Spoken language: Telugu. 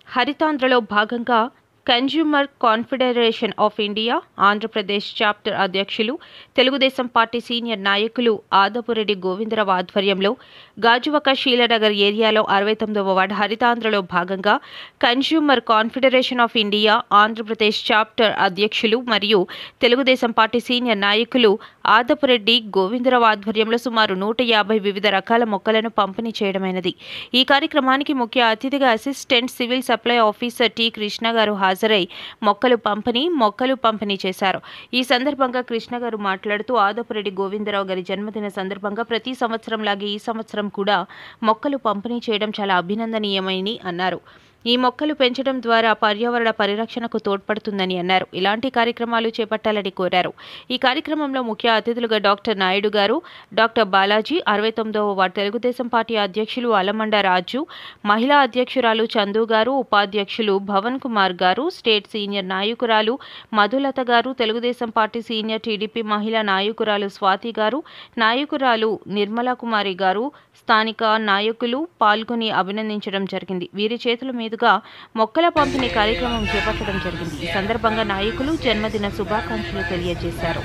హరితాంధ్రలో భాగంగా consumer confederation of India Andhra Pradesh chapter అధ్యక్షులు తెలుగుదేశం పార్టీ సీనియర్ నాయకులు ఆదపురెడ్డి గోవిందరావు ఆధ్వర్యంలో గాజువాక శీలనగర్ ఏరియాలో 69వ వార్డు హరితాంధ్రలో భాగంగా consumer confederation of India Andhra Pradesh chapter అధ్యక్షులు మరియు తెలుగుదేశం పార్టీ సీనియర్ నాయకులు ఆదపురెడ్డి గోవిందరావు ఆధ్వర్యంలో సుమారు 150 వివిధ రకాల మొక్కలను పంపిణీ చేయడమైనది. ఈ కార్యక్రమానికి ముఖ్య అతిథిగా assistant civil supply officer T Krishna గారు హాజరై మొక్కలు పంపిణీ చేశారు. ఈ సందర్భంగా కృష్ణ గారు మాట్లాడుతూ ఆదపురెడ్డి గోవిందరావు గారి జన్మదిన సందర్భంగా ప్రతి సంవత్సరంలాగే ఈ సంవత్సరం కూడా మొక్కలు పంపిణీ చేయడం చాలా అభినందనీయమని అన్నారు. ఈ మొక్కలు పెంచడం ద్వారా పర్యావరణ పరిరక్షణకు తోడ్పడుతుందని అన్నారు. ఇలాంటి కార్యక్రమాలు చేపట్టాలని కోరారు. ఈ కార్యక్రమంలో ముఖ్య అతిథులుగా డాక్టర్ నాయుడు గారు, డాక్టర్ బాలాజీ, 69వ వార్డు తెలుగుదేశం పార్టీ అధ్యక్షులు అలమండ రాజు, మహిళా అధ్యక్షురాలు చందు గారు, ఉపాధ్యక్షులు భవన్ కుమార్ గారు, స్టేట్ సీనియర్ నాయకురాలు మధులత గారు, తెలుగుదేశం పార్టీ సీనియర్ టీడీపీ మహిళా నాయకురాలు స్వాతి గారు, నాయకురాలు నిర్మలా కుమారి గారు, స్థానిక నాయకులు పాల్గొని అభినందించడం జరిగింది. వీరి చేతుల మీదుగా మొక్కల పంపిణీ కార్యక్రమం చేపట్టడం జరిగింది. ఈ సందర్భంగా నాయకులు జన్మదిన శుభాకాంక్షలు తెలియజేశారు.